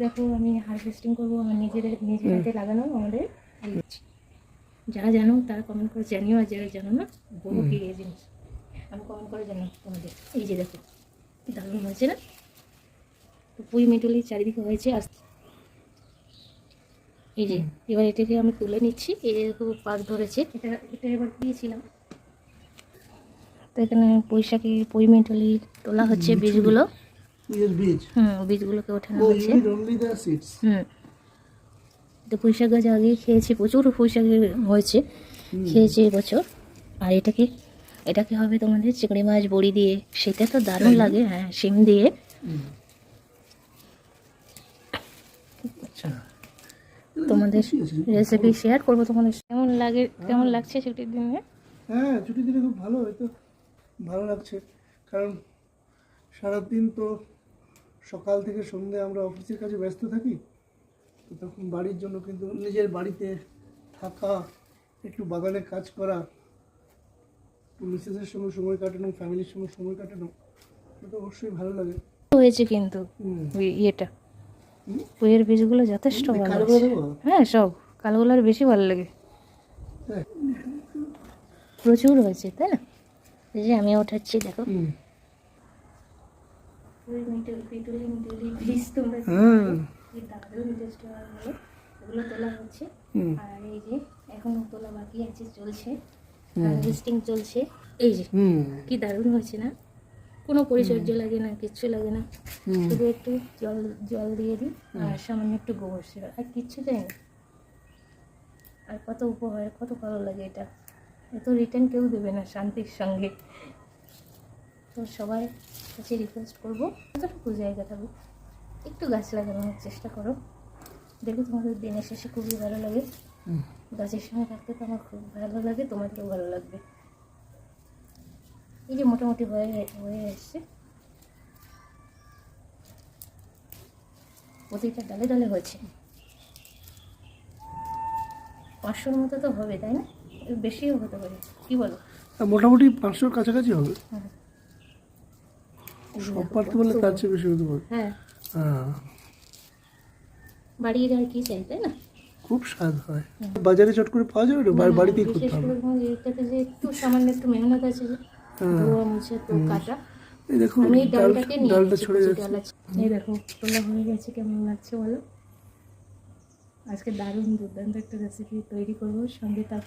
দেখো আমি হারভেস্টিং করবো আমার নিজের হাতে লাগানো আমাদের। যারা জানো তারা কমেন্ট করে জানিও, আর যারা জানো না বলো কি এই জিনিস, আমি কমেন্ট করে জানো তোমাদের। এই যে দেখো কি দারুণ হয়েছে না, তো পুঁই মেটলি চারিদিকে হয়েছে। আর এই যে এবার এটাকে আমি তুলে নিচ্ছি, এই যে দেখো পাক ধরেছে, এটা এবার দিয়েছিলাম। তো এখানে পুঁই মেটলি তোলা হচ্ছে বীজগুলো, বীজগুলোকে ওঠানো হচ্ছে। তো পুঁই শাক গাছ আগে খেয়েছি, প্রচুর পুঁই শাক হয়েছে, খেয়েছি এবছর। আর এটাকে হবে তোমাদের চিংড়ি মাছ বড়ি দিয়ে, সেটা তো দারুণ লাগে। হ্যাঁ, শিম দিয়ে। তোমাদের রেসিপি শেয়ার করবো তোমাদের, কেমন লাগছে ছুটির দিনে। হ্যাঁ, ছুটির দিনে খুব ভালো, হয়তো ভালো লাগছে, কারণ সারাদিন তো সকাল থেকে সন্ধ্যে আমরা অফিসের কাজে ব্যস্ত থাকি, তো তখন বাড়ির জন্য কিন্তু নিজের বাড়িতে থাকা, একটু বাগানে কাজ করা, মিসেসের সঙ্গে সময় কাটানো, ফ্যামিলির সঙ্গে সময় কাটানো, এটা অবশ্যই ভালো লাগে। হয়েছে কিন্তু ইয়েটা পুঁইয়ের বীজগুলো যথেষ্ট ভালো। হ্যাঁ, সব কালোগুলো আর বেশি ভালো লাগে, প্রচুর হয়েছে, তাই না? এই যে আমি ওঠাচ্ছি, দেখো ওগুলো তোলা হচ্ছে। আর এই যে এখনো তোলা বাকি আছে, চলছে, হারভেস্টিং চলছে। এই যে কি দারুণ হয়েছে না, কোনো পরিচর্যা লাগে না, কিচ্ছু লাগে না, শুধু একটু জল দিয়ে দিই আর সামান্য একটু গোবর সার, আর কিচ্ছু চাই না। আর কত উপহার, কত ভালো লাগে এটা, এত রিটার্ন কেউ দেবে না শান্তির সঙ্গে। তো সবাই কাছে রিকোয়েস্ট করবো, যতটুকু জায়গা থাকুক একটু গাছ লাগানোর চেষ্টা করো, দেখো তোমাদের দিনের শেষে খুবই ভালো লাগে। গাছের সঙ্গে থাকতে তো আমার খুব ভালো লাগে, তোমাদেরও ভালো লাগবে। এই যে মোটামুটি হয়ে এসছে, প্রতিটা ডালে ডালে হয়েছে। 500-র মতো তো হবে, তাই না? বেশিও হতে পারে, কি বলো? মোটামুটি 500-র কাছাকাছি হবে। সব পারতে বললে তার চেয়ে বেশি হতে পারে। হ্যাঁ, বাড়ির আর কি চাই, তাই না? খুব স্বাদ হয়, বাজারে চট করে পাওয়া যাবে না, বাড়িতেই করতে হবে। এটাতে যে একটু সামান্য একটু মেহনত আছে, যে ধোয়া মুছে তো কাটা। এই দেখো আমি ডালটাকে ডালটা ছড়ে যাচ্ছে। এই দেখো তোলা হয়ে গেছে, কেমন লাগছে বলো? আজকে দারুণ দুর্দান্ত একটা রেসিপি তৈরি করবো, সঙ্গে তার